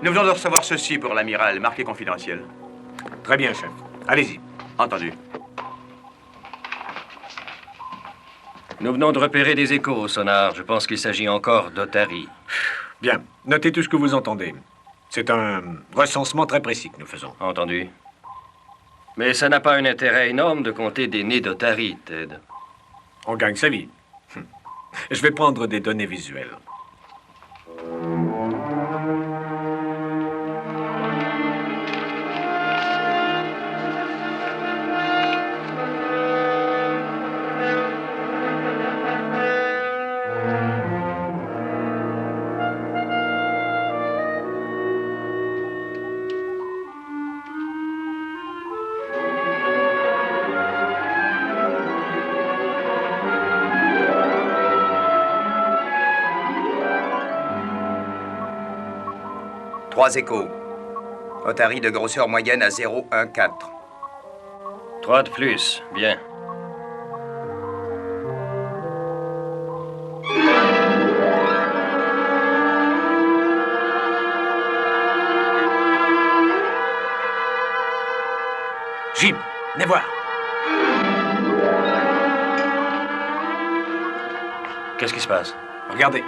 Nous venons de recevoir ceci pour l'amiral, marqué confidentiel. Très bien, chef. Allez-y. Entendu. Nous venons de repérer des échos au sonar. Je pense qu'il s'agit encore d'Otari. Bien. Notez tout ce que vous entendez. C'est un recensement très précis que nous faisons. Entendu. Mais ça n'a pas un intérêt énorme de compter des nez d'Otari, Ted. On gagne sa vie. Je vais prendre des données visuelles. Trois échos. Otari de grosseur moyenne à 0,14. 3 de plus. Bien. Jim, venez voir. Qu'est-ce qui se passe? Regardez.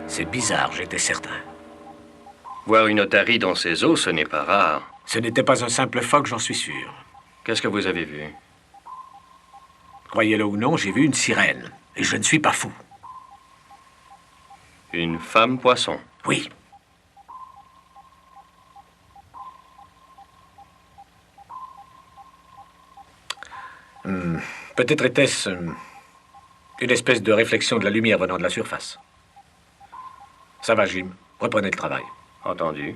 C'est bizarre, j'étais certain. Voir une Otari dans ses os, ce n'est pas rare. Ce n'était pas un simple phoque, j'en suis sûr. Qu'est-ce que vous avez vu? Croyez-le ou non, j'ai vu une sirène. Et je ne suis pas fou. Une femme poisson. Oui. Peut-être était-ce une espèce de réflexion de la lumière venant de la surface. Ça va, Jim. Reprenez le travail. Entendu.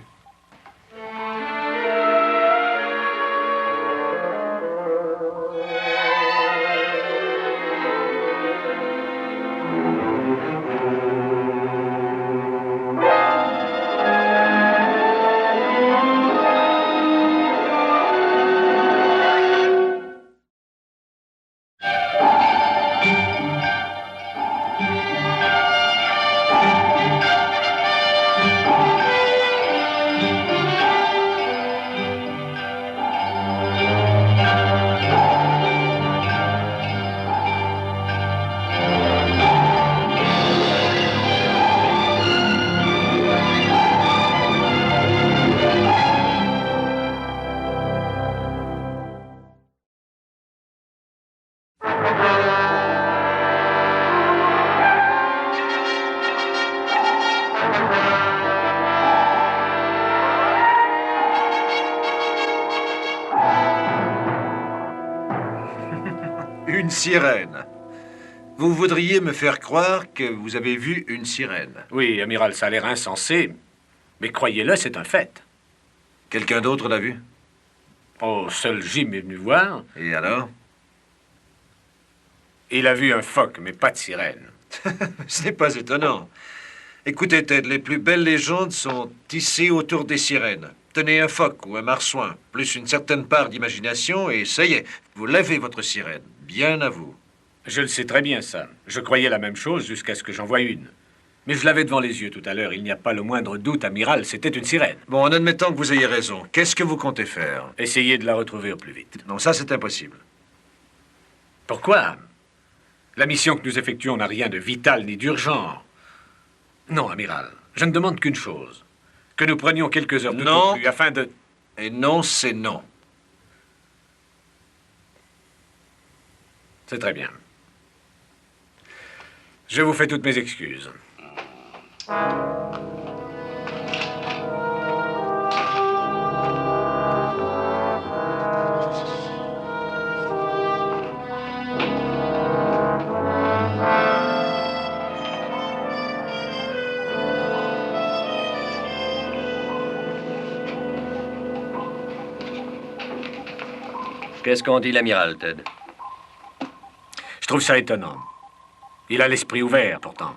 Une sirène. Vous voudriez me faire croire que vous avez vu une sirène? Oui, amiral, ça a l'air insensé. Mais croyez-le, c'est un fait. Quelqu'un d'autre l'a vu? Oh, seul Jim est venu voir. Et alors? Il a vu un phoque, mais pas de sirène. Ce n'est pas étonnant. Écoutez, Ted, les plus belles légendes sont tissées autour des sirènes. Tenez un phoque ou un marsouin, plus une certaine part d'imagination, et ça y est, vous l'avez, votre sirène. Bien à vous. Je le sais très bien, ça. Je croyais la même chose jusqu'à ce que j'en voie une. Mais je l'avais devant les yeux tout à l'heure. Il n'y a pas le moindre doute, amiral, c'était une sirène. Bon, en admettant que vous ayez raison, qu'est-ce que vous comptez faire? Essayez de la retrouver au plus vite. Non, ça, c'est impossible. Pourquoi? La mission que nous effectuons n'a rien de vital ni d'urgent. Non, amiral, je ne demande qu'une chose. Que nous prenions quelques heures tout au plus afin de... Et non, c'est non. C'est très bien. Je vous fais toutes mes excuses. Qu'est-ce qu'on dit l'amiral, Ted? Je trouve ça étonnant. Il a l'esprit ouvert, pourtant.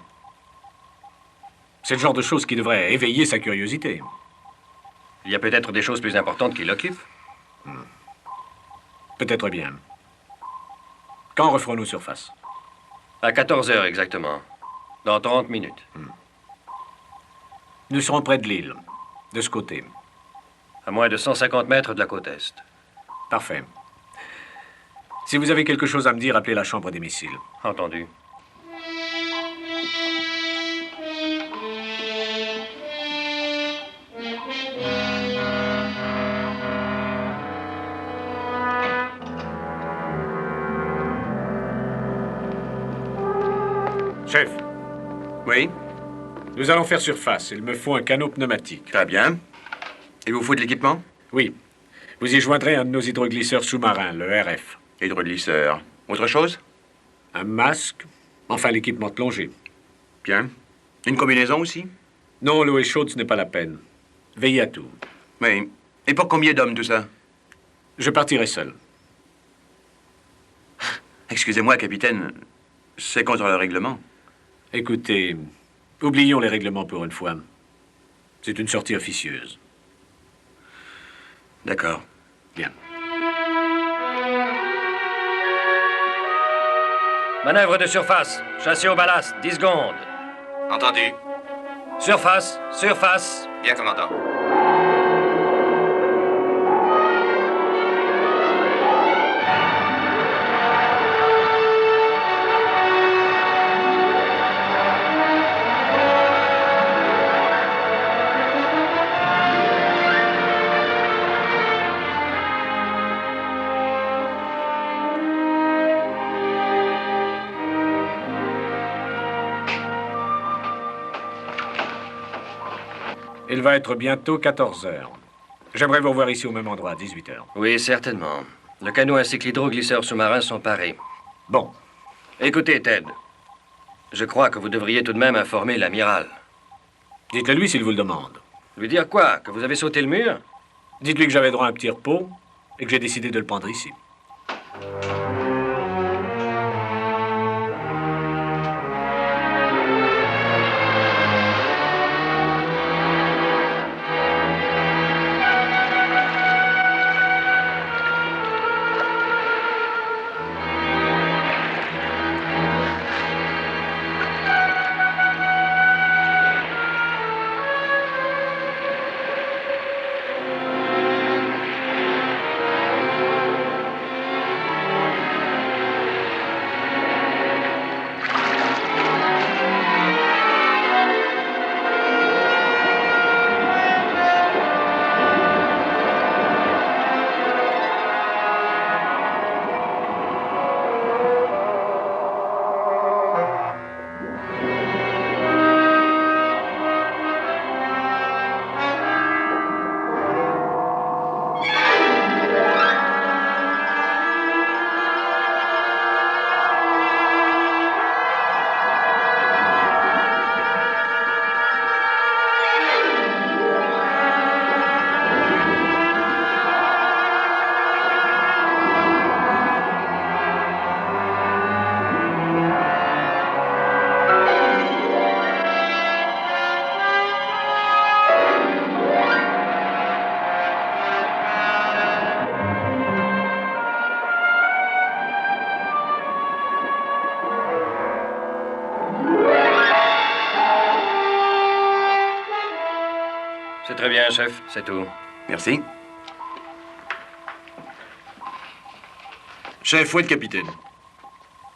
C'est le genre de choses qui devrait éveiller sa curiosité. Il y a peut-être des choses plus importantes qui l'occupent. Peut-être bien. Quand referons-nous surface? À 14 heures exactement. Dans 30 minutes. Nous serons près de l'île, de ce côté. À moins de 150 mètres de la côte Est. Parfait. Si vous avez quelque chose à me dire, appelez la chambre des missiles. Entendu. Chef, Oui, nous allons faire surface. Il me faut un canot pneumatique. très bien. Il vous faut de l'équipement? Oui. Vous y joindrez un de nos hydroglisseurs sous-marins, le RF. Hydroglisseur. Autre chose? Un masque, enfin l'équipement de plongée. Bien. Une combinaison aussi? Non, l'eau est chaude, ce n'est pas la peine. Veillez à tout. Oui. Et pour combien d'hommes tout ça? Je partirai seul. Excusez-moi, capitaine. C'est contre le règlement. Écoutez, oublions les règlements pour une fois. C'est une sortie officieuse. D'accord. Bien. Manœuvre de surface. Chassé au ballast. 10 secondes. Entendu. Surface. Surface. Bien, commandant. Il va être bientôt 14 heures. J'aimerais vous revoir ici au même endroit à 18 heures. Oui, certainement. Le canot ainsi que l'hydroglisseur sous-marin sont parés. Bon. Écoutez, Ted. Je crois que vous devriez tout de même informer l'amiral. Dites-le lui s'il vous le demande. Lui dire quoi? Que vous avez sauté le mur? Dites-lui que j'avais droit à un petit repos et que j'ai décidé de le prendre ici. C'est très bien, chef. C'est tout. Merci. Chef, où est le capitaine?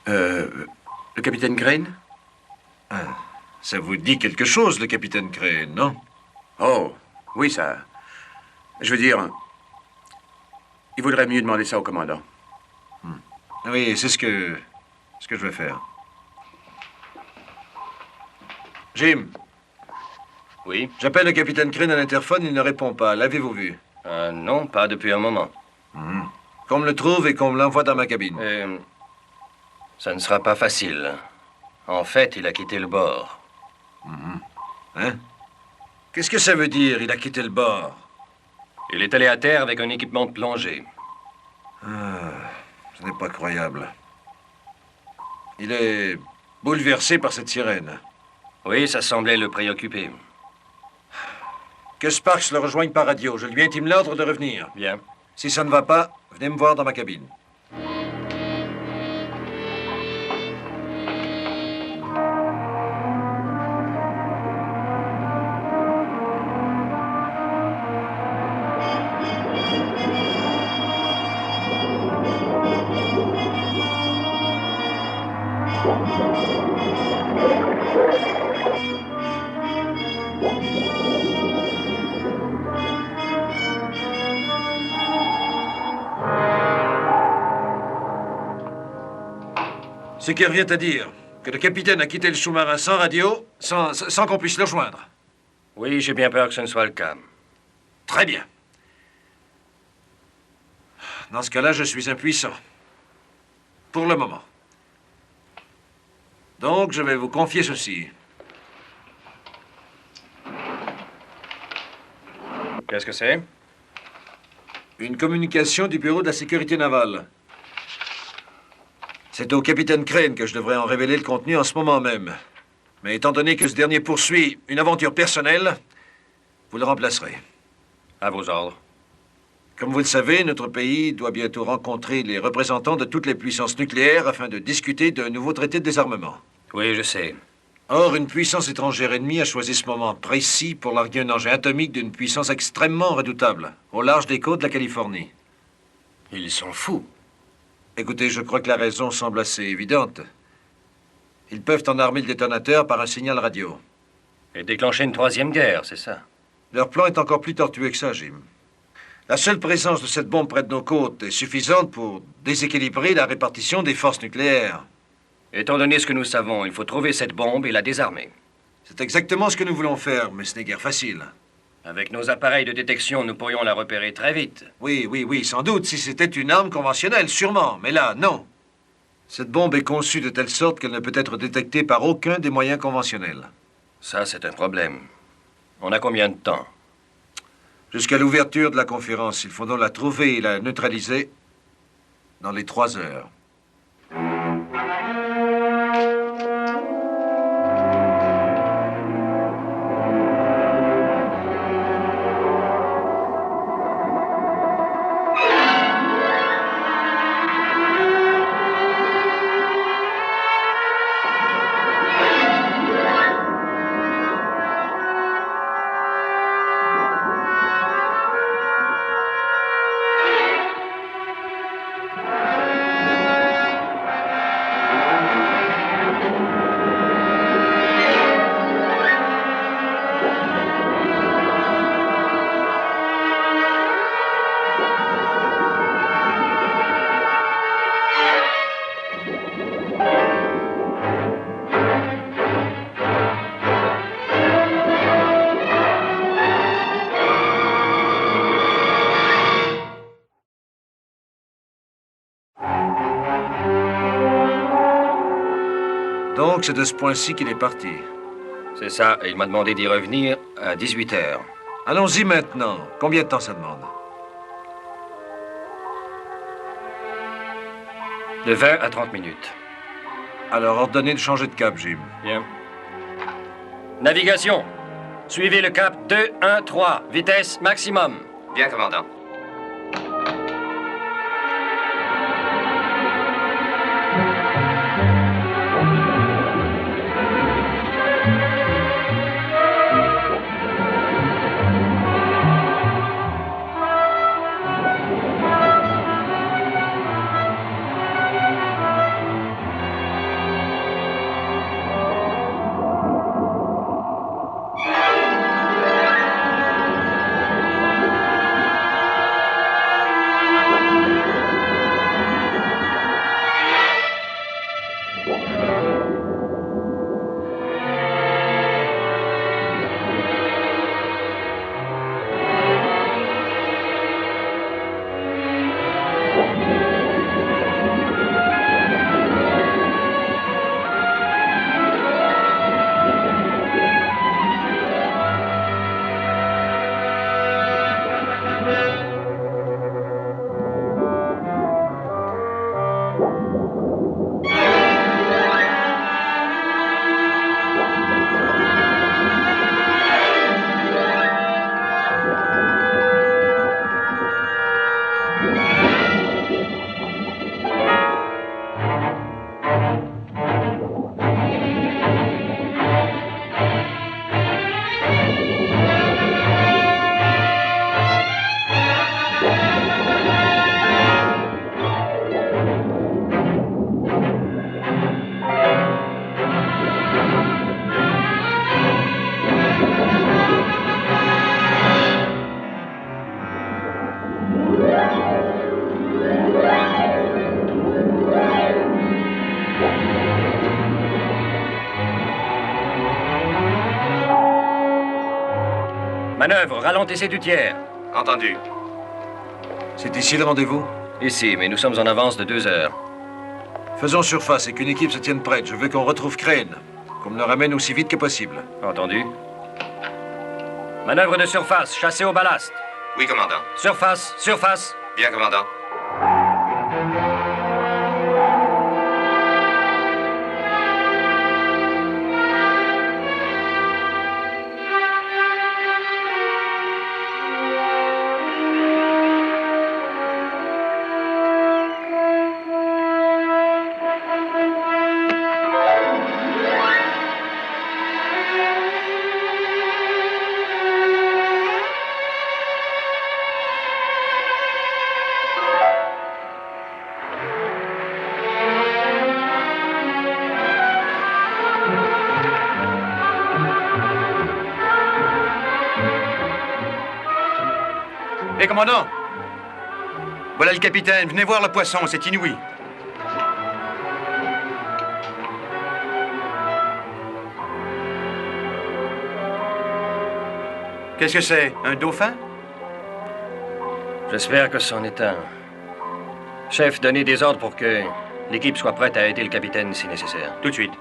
Le capitaine Crane? Ça vous dit quelque chose, le capitaine Crane, non? Oh, oui, ça. Je veux dire, il vaudrait mieux demander ça au commandant. Oui, c'est ce que je vais faire. Jim, Oui? j'appelle le capitaine Crane à l'interphone, il ne répond pas. L'avez-vous vu? Non, pas depuis un moment. Qu'on me le trouve et qu'on me l'envoie dans ma cabine. Ça ne sera pas facile. En fait, il a quitté le bord. Hein? Qu'est-ce que ça veut dire, il a quitté le bord? Il est allé à terre avec un équipement de plongée. Ce n'est pas croyable. Il est bouleversé par cette sirène. Oui, ça semblait le préoccuper. Que Sparks le rejoigne par radio. Je lui intime l'ordre de revenir. Bien. Si ça ne va pas, venez me voir dans ma cabine. Ce qui revient à dire que le capitaine a quitté le sous-marin sans radio, sans qu'on puisse le rejoindre. Oui, j'ai bien peur que ce ne soit le cas. Très bien. Dans ce cas-là, je suis impuissant. Pour le moment. Donc, je vais vous confier ceci. Qu'est-ce que c'est? Une communication du Bureau de la sécurité navale. C'est au capitaine Crane que je devrais en révéler le contenu en ce moment même. Mais étant donné que ce dernier poursuit une aventure personnelle, vous le remplacerez. À vos ordres. Comme vous le savez, notre pays doit bientôt rencontrer les représentants de toutes les puissances nucléaires afin de discuter d'un nouveau traité de désarmement. Oui, je sais. Or, une puissance étrangère ennemie a choisi ce moment précis pour larguer un engin atomique d'une puissance extrêmement redoutable, au large des côtes de la Californie. Ils sont fous. Écoutez, je crois que la raison semble assez évidente. Ils peuvent en armer le détonateur par un signal radio. Et déclencher une troisième guerre, c'est ça? Leur plan est encore plus tortueux que ça, Jim. La seule présence de cette bombe près de nos côtes est suffisante pour déséquilibrer la répartition des forces nucléaires. Étant donné ce que nous savons, il faut trouver cette bombe et la désarmer. C'est exactement ce que nous voulons faire, mais ce n'est guère facile. Avec nos appareils de détection, nous pourrions la repérer très vite. Oui, sans doute, si c'était une arme conventionnelle, sûrement. Mais là, non. Cette bombe est conçue de telle sorte qu'elle ne peut être détectée par aucun des moyens conventionnels. Ça, c'est un problème. On a combien de temps? Jusqu'à l'ouverture de la conférence, il faut donc la trouver et la neutraliser dans les 3 heures. Donc, c'est de ce point-ci qu'il est parti. C'est ça, et il m'a demandé d'y revenir à 18 heures. Allons-y maintenant. Combien de temps ça demande? De 20 à 30 minutes. Alors, ordonnez de changer de cap, Jim. Bien. Navigation. Suivez le cap 213, vitesse maximum. Bien, commandant. Manœuvre, ralentissez du tiers. Entendu. C'est ici le rendez-vous? Ici, mais nous sommes en avance de 2 heures. Faisons surface et qu'une équipe se tienne prête. Je veux qu'on retrouve Crane. Qu'on me le ramène aussi vite que possible. Entendu. Manœuvre de surface, chassez au ballast. Oui, commandant. Surface, surface. Bien, commandant. Hé, commandant! Voilà le capitaine. Venez voir le poisson, c'est inouï. Qu'est-ce que c'est? Un dauphin? J'espère que c'en est un. Chef, donnez des ordres pour que l'équipe soit prête à aider le capitaine si nécessaire. Tout de suite.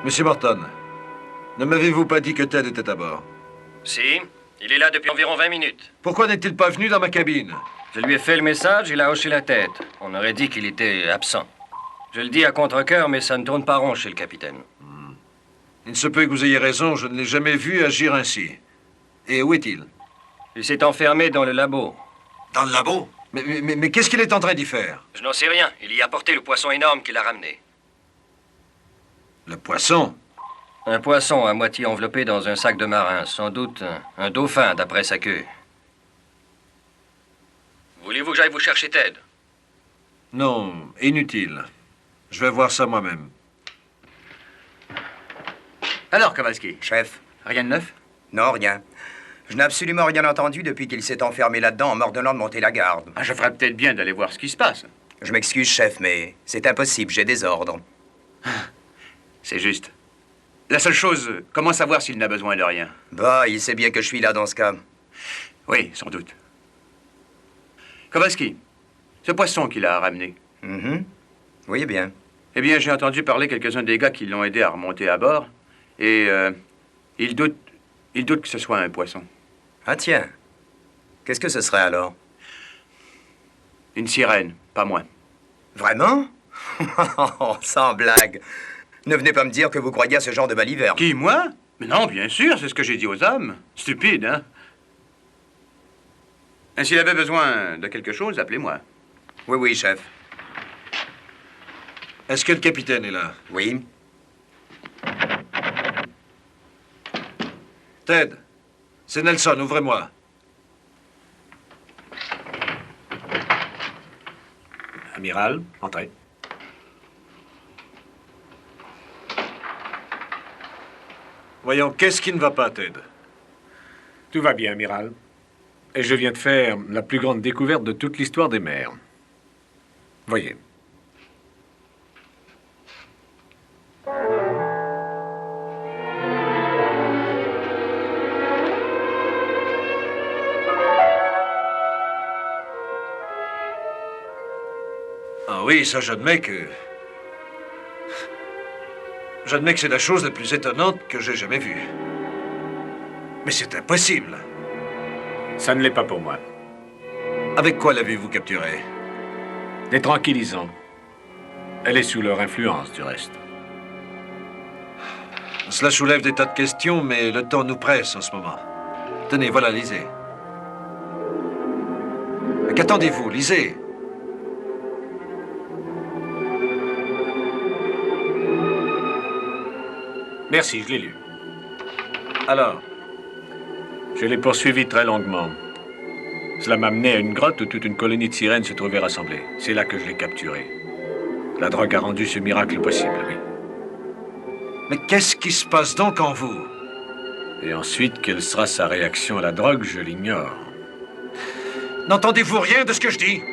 Monsieur Morton, ne m'avez-vous pas dit que Ted était à bord? Si, il est là depuis environ 20 minutes. Pourquoi n'est-il pas venu dans ma cabine? Je lui ai fait le message, il a hoché la tête. On aurait dit qu'il était absent. Je le dis à contre-cœur, mais ça ne tourne pas rond chez le capitaine. Il se peut que vous ayez raison, je ne l'ai jamais vu agir ainsi. Et où est-il? Il s'est enfermé dans le labo. Dans le labo? Mais qu'est-ce qu'il est en train d'y faire? Je n'en sais rien. Il y a porté le poisson énorme qu'il a ramené. Le poisson? Un poisson à moitié enveloppé dans un sac de marin. Sans doute un dauphin, d'après sa queue. Voulez-vous que j'aille vous chercher Ted? Non, inutile. Je vais voir ça moi-même. Alors, Kowalski, Chef? rien de neuf? Non, rien. Je n'ai absolument rien entendu depuis qu'il s'est enfermé là-dedans en m'ordonnant de monter la garde. Ah, je ferais peut-être bien d'aller voir ce qui se passe. Je m'excuse, chef, mais c'est impossible, j'ai des ordres. C'est juste. La seule chose, comment savoir s'il n'a besoin de rien? Bah, il sait bien que je suis là dans ce cas. Oui, sans doute. Kowalski, ce poisson qu'il a ramené. Oui, bien. Eh bien, j'ai entendu parler quelques-uns des gars qui l'ont aidé à remonter à bord. Et ils doutent que ce soit un poisson. Ah tiens. Qu'est-ce que ce serait alors? Une sirène, pas moins. Vraiment? Sans blague. Ne venez pas me dire que vous croyez à ce genre de baliverne. Qui, moi? Mais non, bien sûr, c'est ce que j'ai dit aux hommes. Stupide, hein? Et s'il avait besoin de quelque chose, appelez-moi. Oui, oui, chef. Est-ce que le capitaine est là? Oui. Ted, c'est Nelson, ouvrez-moi. Amiral, entrez. Voyons, qu'est-ce qui ne va pas, Ted? Tout va bien, amiral. Et je viens de faire la plus grande découverte de toute l'histoire des mers. Voyez. Ah oui, ça, j'admets que... J'admets que c'est la chose la plus étonnante que j'ai jamais vue. Mais c'est impossible. Ça ne l'est pas pour moi. Avec quoi l'avez-vous capturée? Des tranquillisants. Elle est sous leur influence, du reste. Cela soulève des tas de questions, mais le temps nous presse en ce moment. Tenez, voilà, lisez. Mais qu'attendez-vous? Lisez. Merci, je l'ai lu. Alors? Je l'ai poursuivi très longuement. Cela m'a mené à une grotte où toute une colonie de sirènes se trouvait rassemblée. C'est là que je l'ai capturé. La drogue a rendu ce miracle possible, oui. Mais qu'est-ce qui se passe donc en vous? Et ensuite, quelle sera sa réaction à la drogue, je l'ignore. N'entendez-vous rien de ce que je dis?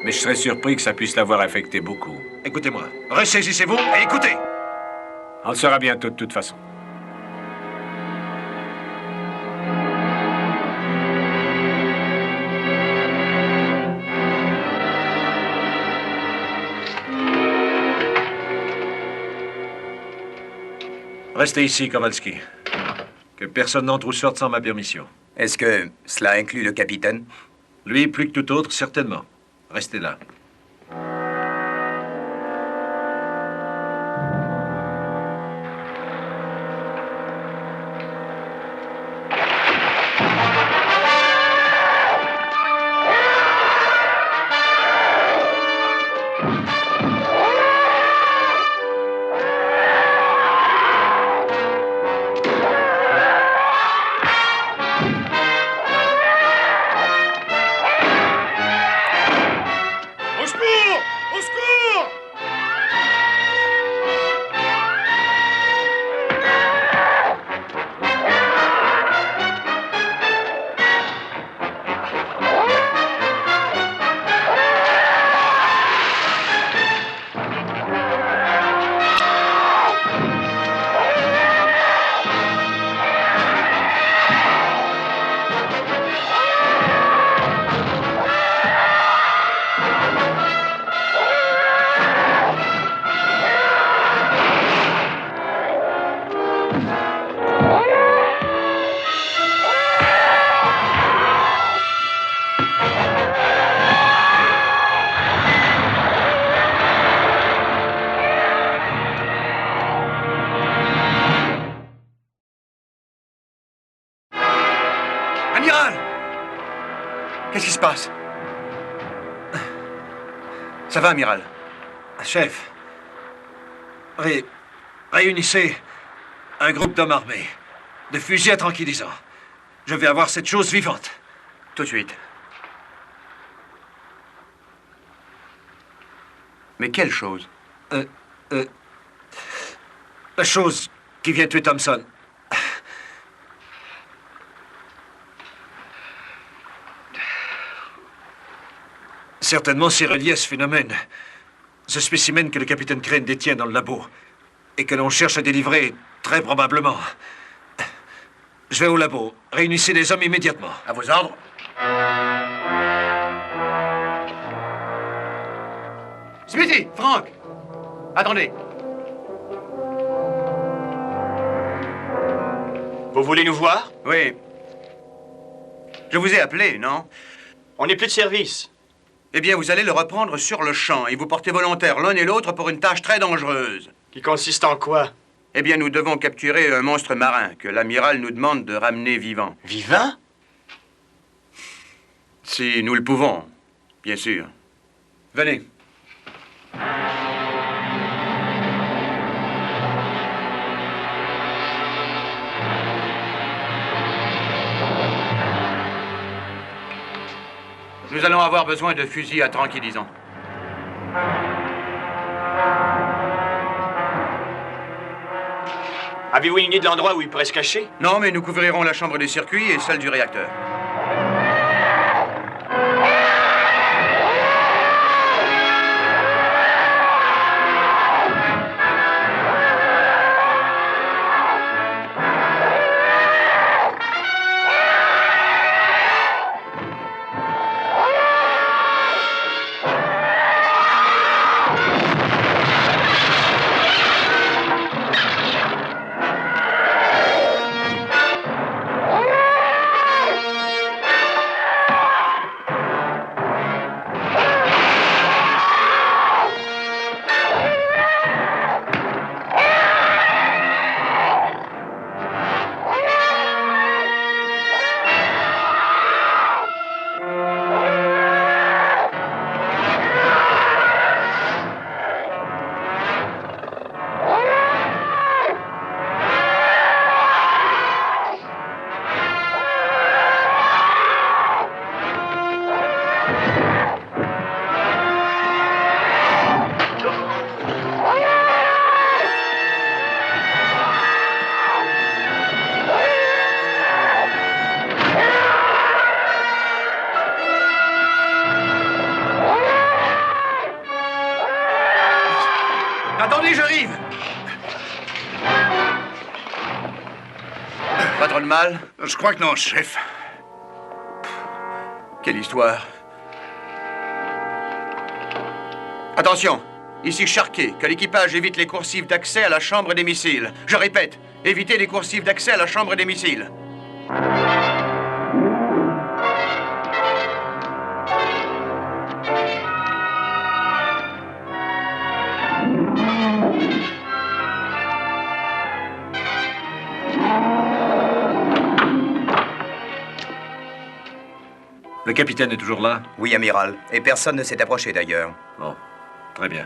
Mais je serais surpris que ça puisse l'avoir affecté beaucoup. Écoutez-moi. Ressaisissez-vous et écoutez. On le saura bientôt de toute façon. Restez ici, Kowalski. Que personne n'entre ou sorte sans ma permission. Est-ce que cela inclut le capitaine? Lui, plus que tout autre, certainement. Restez là. Qu'est-ce qui se passe? Ça va, amiral? Chef, réunissez un groupe d'hommes armés, de fusils à tranquillisants. Je vais avoir cette chose vivante. Tout de suite. Mais quelle chose? La chose qui vient tuer Thompson. Certainement, c'est relié à ce phénomène. Ce spécimen que le capitaine Crane détient dans le labo et que l'on cherche à délivrer, très probablement. Je vais au labo. Réunissez les hommes immédiatement. À vos ordres. Smithy, Frank, attendez. Vous voulez nous voir? Oui. Je vous ai appelé, non? On n'est plus de service. Eh bien, vous allez le reprendre sur le champ et vous portez volontaire l'un et l'autre pour une tâche très dangereuse. Qui consiste en quoi? Eh bien, nous devons capturer un monstre marin que l'amiral nous demande de ramener vivant. Vivant? Si nous le pouvons, bien sûr. Venez. Nous allons avoir besoin de fusils à tranquillisants. Avez-vous une idée de l'endroit où il pourrait se cacher? Non, mais nous couvrirons la chambre des circuits et celle du réacteur. Attendez, j'arrive! Pas trop de mal? Je crois que non, chef. Quelle histoire. Attention, ici Sharkey, que l'équipage évite les coursives d'accès à la chambre des missiles. Je répète, évitez les coursives d'accès à la chambre des missiles. Le capitaine est toujours là? Oui, amiral. Et personne ne s'est approché d'ailleurs. Bon, très bien.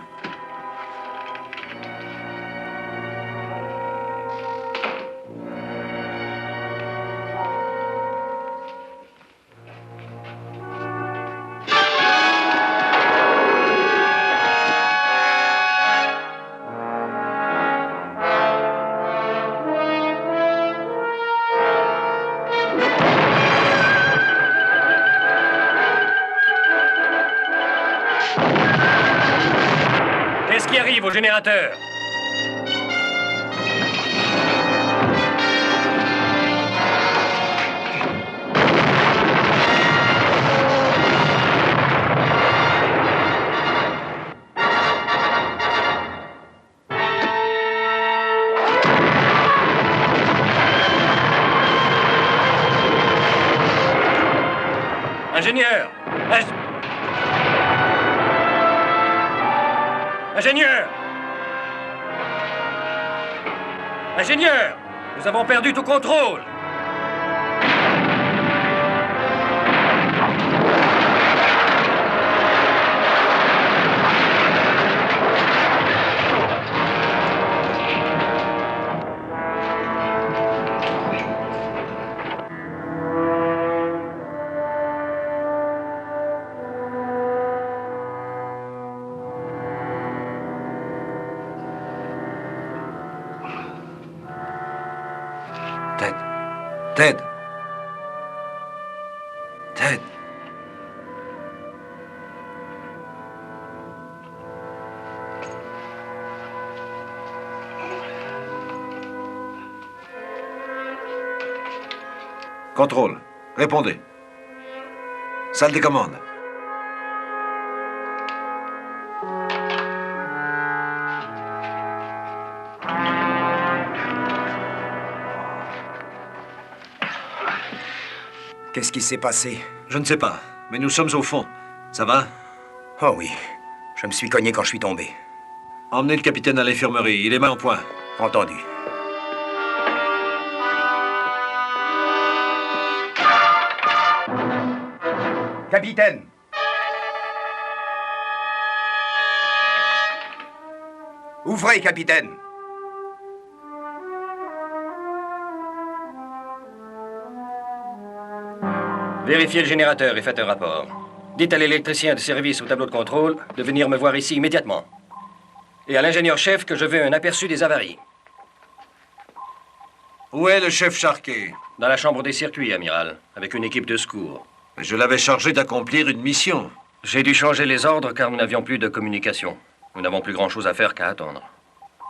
Qu'est-ce qui arrive au générateur? Ingénieur! Ingénieur! Ingénieur! Nous avons perdu tout contrôle! Ted. Ted. Contrôle. Répondez. Salle des commandes. Qu'est-ce qui s'est passé? Je ne sais pas, mais nous sommes au fond. Ça va? Oh oui. Je me suis cogné quand je suis tombé. Emmenez le capitaine à l'infirmerie. Il est mal en point. Entendu. Capitaine! Ouvrez, capitaine! Vérifiez le générateur et faites un rapport. Dites à l'électricien de service au tableau de contrôle de venir me voir ici immédiatement. Et à l'ingénieur-chef que je veux un aperçu des avaries. Où est le chef Sharkey? Dans la chambre des circuits, amiral, avec une équipe de secours. Je l'avais chargé d'accomplir une mission. J'ai dû changer les ordres car nous n'avions plus de communication. Nous n'avons plus grand-chose à faire qu'à attendre.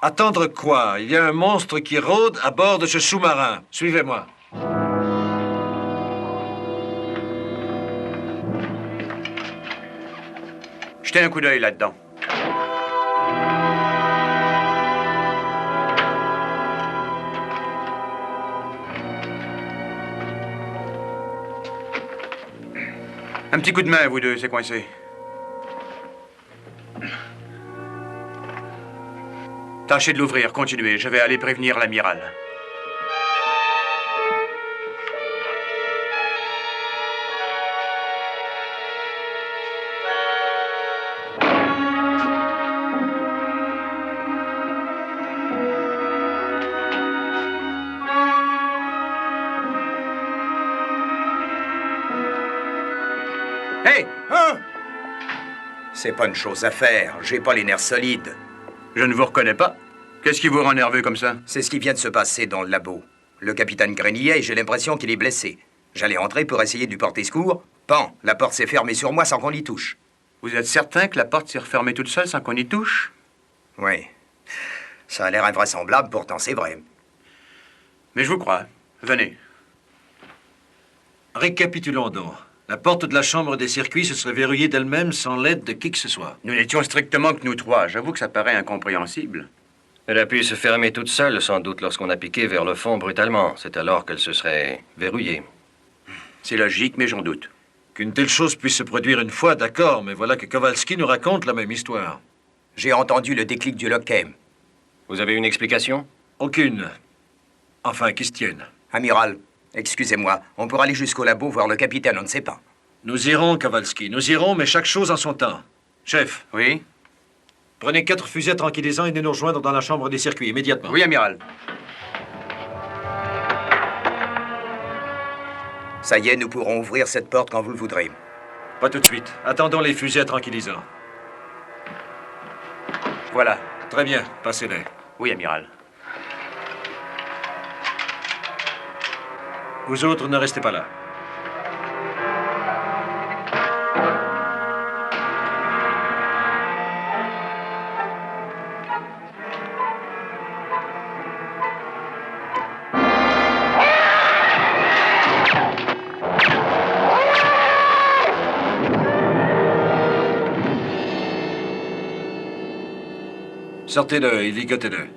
Attendre quoi? Il y a un monstre qui rôde à bord de ce sous-marin. Suivez-moi. Jetez un coup d'œil là-dedans. Un petit coup de main, vous deux, c'est coincé. Tâchez de l'ouvrir, continuez. Je vais aller prévenir l'amiral. Hé! Hein? C'est pas une chose à faire. J'ai pas les nerfs solides. Je ne vous reconnais pas. Qu'est-ce qui vous rend nerveux comme ça? C'est ce qui vient de se passer dans le labo. Le capitaine greniait et j'ai l'impression qu'il est blessé. J'allais entrer pour essayer de lui porter secours. Pan! La porte s'est fermée sur moi sans qu'on y touche. Vous êtes certain que la porte s'est refermée toute seule sans qu'on y touche? Oui. Ça a l'air invraisemblable, pourtant c'est vrai. Mais je vous crois. Venez. Récapitulons donc. La porte de la chambre des circuits se serait verrouillée d'elle-même sans l'aide de qui que ce soit. Nous n'étions strictement que nous trois. J'avoue que ça paraît incompréhensible. Elle a pu se fermer toute seule, sans doute, lorsqu'on a piqué vers le fond brutalement. C'est alors qu'elle se serait verrouillée. C'est logique, mais j'en doute. Qu'une telle chose puisse se produire une fois, d'accord, mais voilà que Kowalski nous raconte la même histoire. J'ai entendu le déclic du loquet. Vous avez une explication? Aucune. Enfin, qui se tienne. Amiral, excusez-moi, on pourra aller jusqu'au labo voir le capitaine, on ne sait pas. Nous irons, Kowalski, nous irons, mais chaque chose en son temps. Chef, Oui? prenez 4 fusées tranquillisants et venez nous rejoindre dans la chambre des circuits, immédiatement. Oui, amiral. Ça y est, nous pourrons ouvrir cette porte quand vous le voudrez. Pas tout de suite. Attendons les fusées tranquillisants. Voilà. Très bien, passez-les. Oui, amiral. Vous autres, ne restez pas là. Sortez-le et ligotez-le.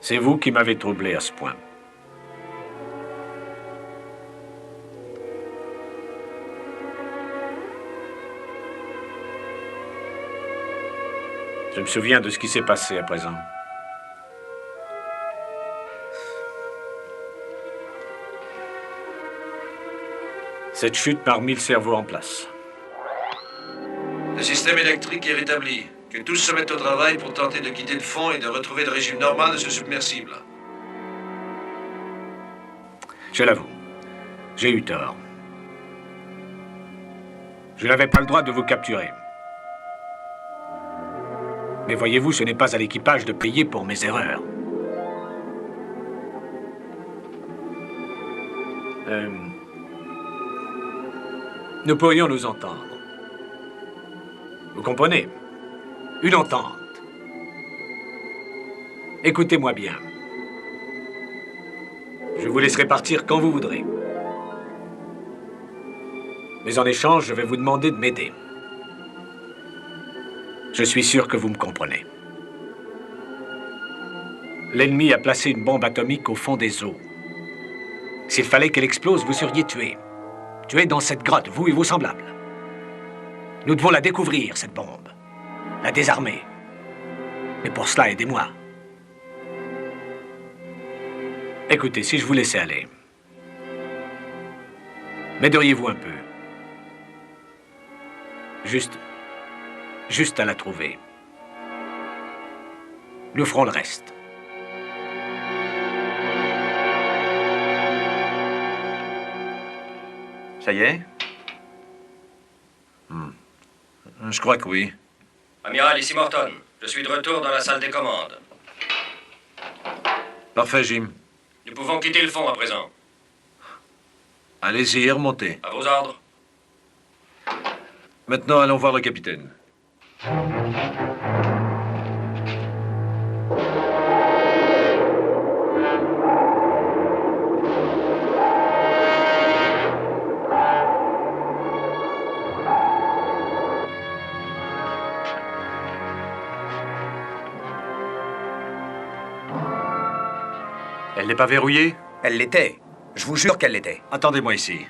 C'est vous qui m'avez troublé à ce point. Je me souviens de ce qui s'est passé à présent. Cette chute m'a remis le cerveau en place. Le système électrique est rétabli. Que tous se mettent au travail pour tenter de quitter le fond et de retrouver le régime normal de ce submersible. Je l'avoue, j'ai eu tort. Je n'avais pas le droit de vous capturer. Mais voyez-vous, ce n'est pas à l'équipage de payer pour mes erreurs. Nous pourrions nous entendre. Vous comprenez? Une entente. Écoutez-moi bien. Je vous laisserai partir quand vous voudrez. Mais en échange, je vais vous demander de m'aider. Je suis sûr que vous me comprenez. L'ennemi a placé une bombe atomique au fond des eaux. S'il fallait qu'elle explose, vous seriez tués. Tués dans cette grotte, vous et vos semblables. Nous devons la découvrir, cette bombe. La désarmer. Mais pour cela, aidez-moi. Écoutez, si je vous laissais aller, m'aideriez-vous un peu? Juste à la trouver. Nous ferons le reste. Ça y est? Je crois que oui. Amiral, ici Morton. Je suis de retour dans la salle des commandes. Parfait, Jim. Nous pouvons quitter le fond à présent. Allez-y, remontez. À vos ordres. Maintenant, allons voir le capitaine. Elle n'est pas verrouillée? Elle l'était. Je vous jure qu'elle l'était. Attendez-moi ici.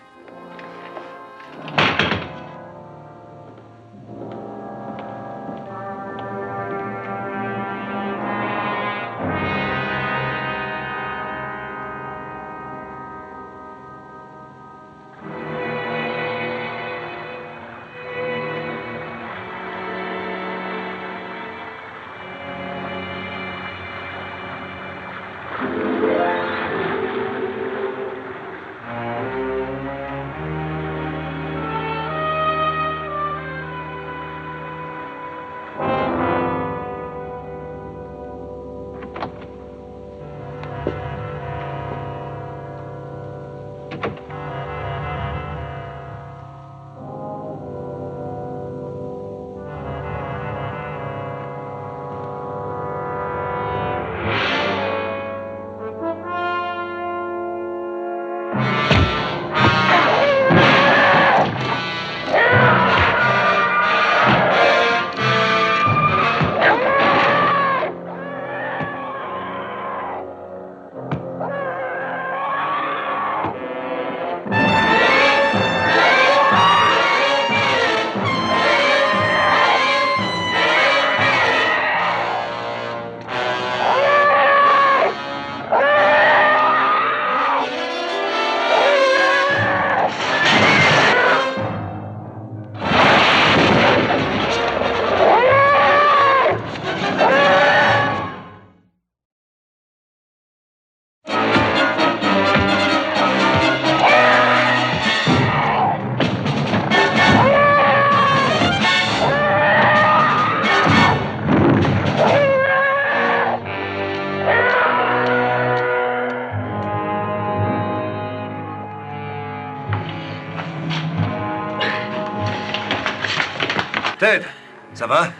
Ça va?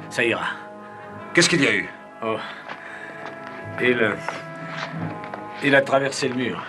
Ça ira. Qu'est-ce qu'il y a eu? Oh. Il a traversé le mur.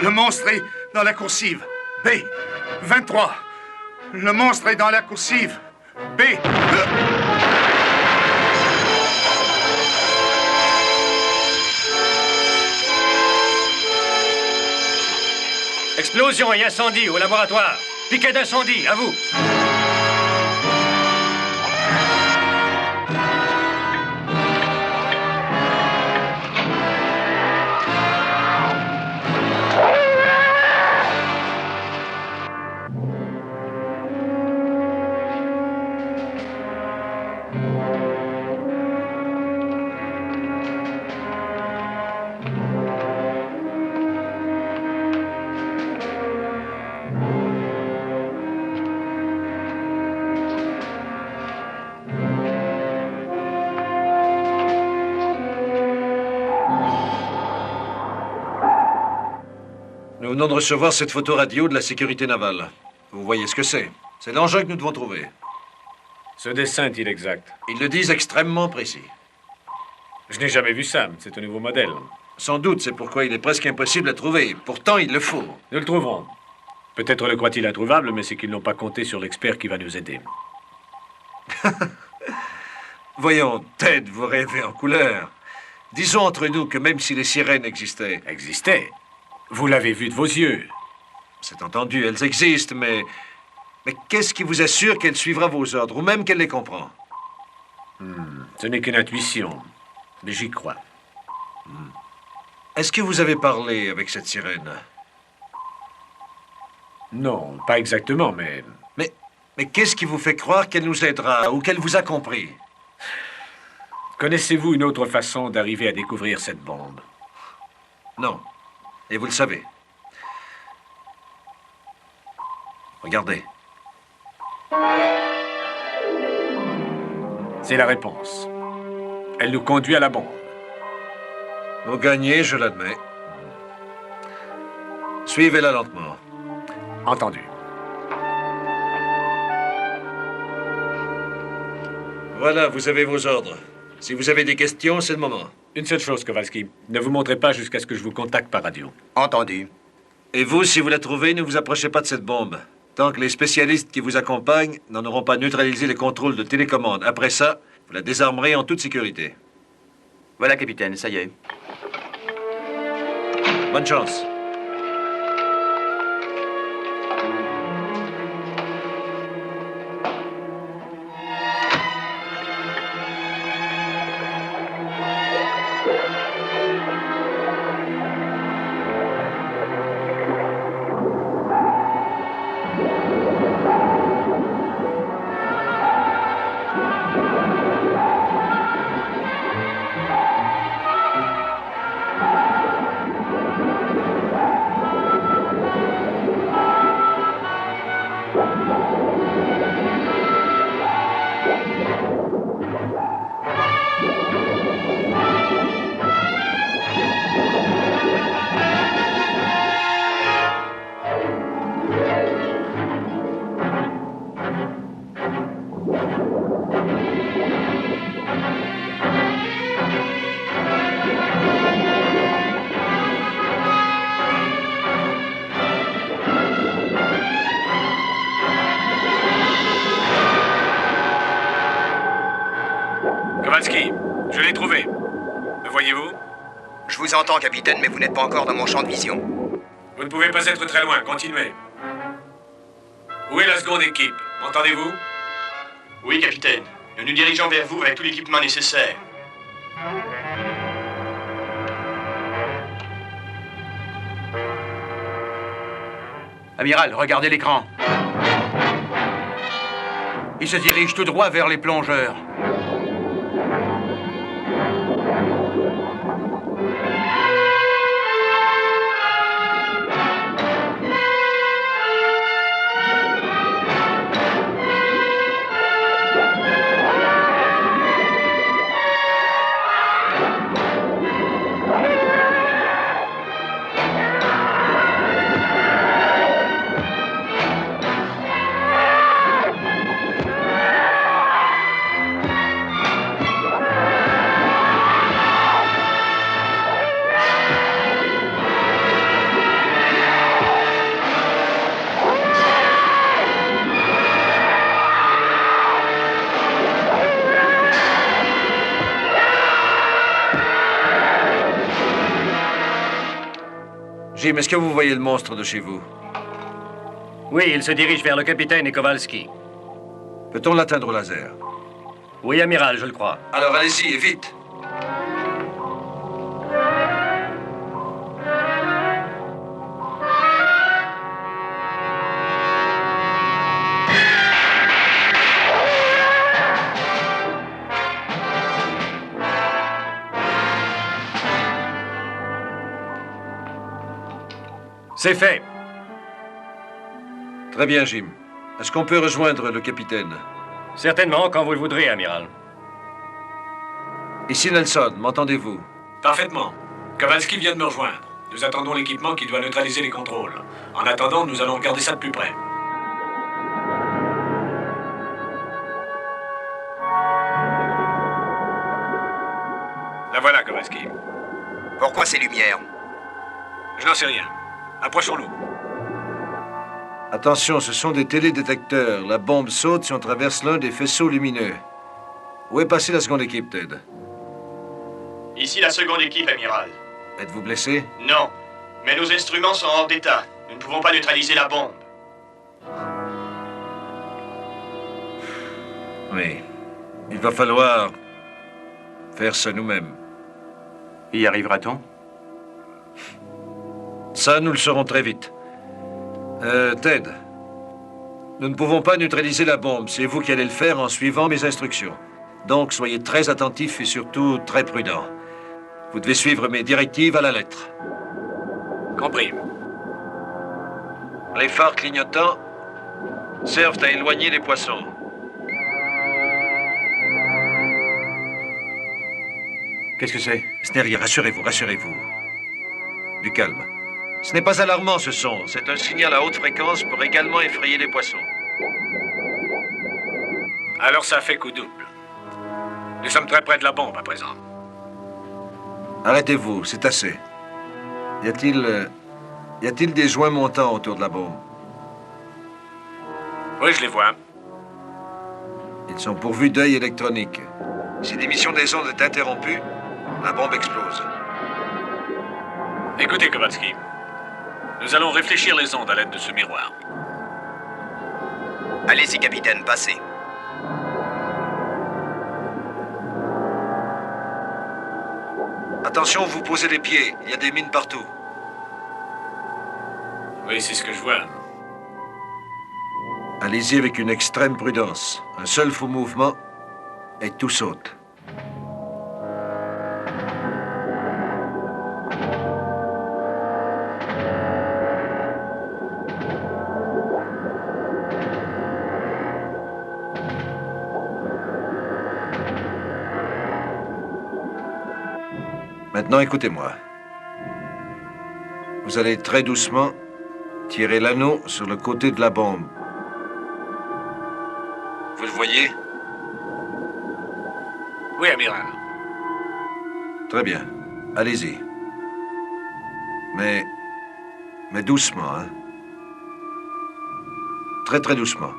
Le monstre est dans la coursive. B. 23. Le monstre est dans la coursive. B. Explosion et incendie au laboratoire. Piquet d'incendie, à vous. Nous venons de recevoir cette photo radio de la sécurité navale. Vous voyez ce que c'est? C'est l'engin que nous devons trouver. Ce dessin est-il exact? Ils le disent extrêmement précis. Je n'ai jamais vu ça. C'est un nouveau modèle. Sans doute, c'est pourquoi il est presque impossible à trouver. Pourtant, il le faut. Nous le trouverons. Peut-être le croient-ils introuvable, mais c'est qu'ils n'ont pas compté sur l'expert qui va nous aider. Voyons, Ted, vous rêvez en couleur. Disons entre nous que même si les sirènes existaient... Existaient? Vous l'avez vu de vos yeux. C'est entendu, elles existent, mais... Mais qu'est-ce qui vous assure qu'elle suivra vos ordres, ou même qu'elle les comprend? Ce n'est qu'une intuition. Mais j'y crois. Est-ce que vous avez parlé avec cette sirène? Non, pas exactement, mais... Mais qu'est-ce qui vous fait croire qu'elle nous aidera, ou qu'elle vous a compris? Connaissez-vous une autre façon d'arriver à découvrir cette bombe? Non. Et vous le savez. Regardez. C'est la réponse. Elle nous conduit à la bombe. Vous gagnez, je l'admets. Suivez-la lentement. Entendu. Voilà, vous avez vos ordres. Si vous avez des questions, c'est le moment. Une seule chose, Kowalski. Ne vous montrez pas jusqu'à ce que je vous contacte par radio. Entendu. Et vous, si vous la trouvez, ne vous approchez pas de cette bombe. Tant que les spécialistes qui vous accompagnent n'en auront pas neutralisé les contrôles de télécommande. Après ça, vous la désarmerez en toute sécurité. Voilà, capitaine, ça y est. Bonne chance. Kowalski, je l'ai trouvé. Me voyez-vous? Je vous entends, capitaine, mais vous n'êtes pas encore dans mon champ de vision. Vous ne pouvez pas être très loin, continuez. Où est la seconde équipe? M'entendez-vous? Oui, capitaine. Nous nous dirigeons vers vous avec tout l'équipement nécessaire. Amiral, regardez l'écran. Il se dirige tout droit vers les plongeurs. Jim, est-ce que vous voyez le monstre de chez vous? Oui, il se dirige vers le capitaine et Kowalski. Peut-on l'atteindre au laser? Oui, amiral, je le crois. Alors allez-y, et vite. C'est fait. Très bien, Jim. Est-ce qu'on peut rejoindre le capitaine? Certainement, quand vous le voudrez, amiral. Ici Nelson, m'entendez-vous? Parfaitement. Kowalski vient de me rejoindre. Nous attendons l'équipement qui doit neutraliser les contrôles. En attendant, nous allons regarder ça de plus près. La voilà, Kowalski. Pourquoi ces lumières? Je n'en sais rien. Approchons-nous. Attention, ce sont des télédétecteurs. La bombe saute si on traverse l'un des faisceaux lumineux. Où est passée la seconde équipe, Ted? Ici la seconde équipe, amiral. Êtes-vous blessé? Non, mais nos instruments sont hors d'état. Nous ne pouvons pas neutraliser la bombe. Oui. Il va falloir faire ça nous-mêmes. Y arrivera-t-on? Ça, nous le saurons très vite. Ted, nous ne pouvons pas neutraliser la bombe. C'est vous qui allez le faire en suivant mes instructions. Donc, soyez très attentifs et surtout très prudents. Vous devez suivre mes directives à la lettre. Compris. Les phares clignotants servent à éloigner les poissons. Qu'est-ce que c'est? Ce n'est rien, rassurez-vous, rassurez-vous. Du calme. Ce n'est pas alarmant, ce son. C'est un signal à haute fréquence pour également effrayer les poissons. Alors ça fait coup double. Nous sommes très près de la bombe à présent. Arrêtez-vous, c'est assez. Y a-t-il des joints montants autour de la bombe? Oui, je les vois. Ils sont pourvus d'œils électroniques. Si l'émission des ondes est interrompue, la bombe explose. Écoutez, Kowalski. Nous allons réfléchir les ondes à l'aide de ce miroir. Allez-y, capitaine, passez. Attention, vous posez les pieds. Il y a des mines partout. Oui, c'est ce que je vois. Allez-y avec une extrême prudence. Un seul faux mouvement et tout saute. Maintenant, écoutez-moi. Vous allez très doucement tirer l'anneau sur le côté de la bombe. Vous le voyez? Oui, amiral. Très bien. Allez-y. Mais doucement, hein? Très, très doucement.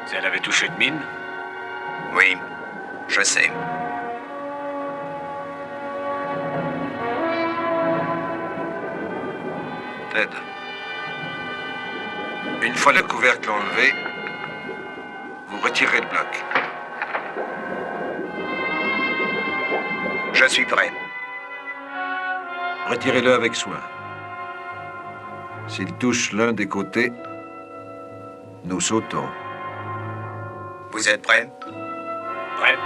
Si elle avait touché de mine? Oui, je sais. Ted. Une fois le couvercle enlevé, vous retirez le bloc. Je suis prêt. Retirez-le avec soin. S'il touche l'un des côtés, nous sautons. Vous êtes prêt? Prêt.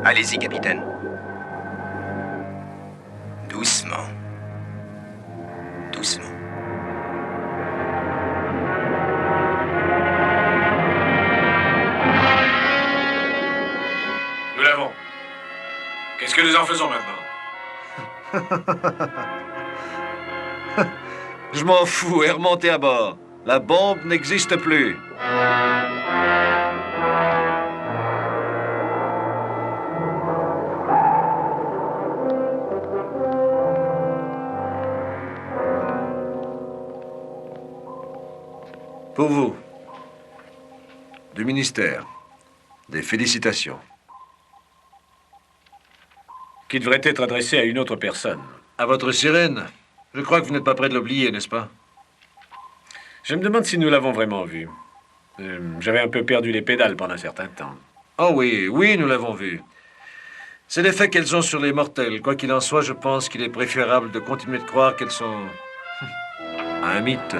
Allez-y, capitaine. Doucement. Doucement. Nous l'avons. Qu'est-ce que nous en faisons maintenant? Je m'en fous et remontez à bord. La bombe n'existe plus. Pour vous, du ministère, des félicitations. Qui devrait être adressé à une autre personne. À votre sirène, je crois que vous n'êtes pas prêt de l'oublier, n'est-ce pas? Je me demande si nous l'avons vraiment vue. J'avais un peu perdu les pédales pendant un certain temps. Oh oui, oui, nous l'avons vu. C'est l'effet qu'elles ont sur les mortels. Quoi qu'il en soit, je pense qu'il est préférable de continuer de croire qu'elles sont un mythe.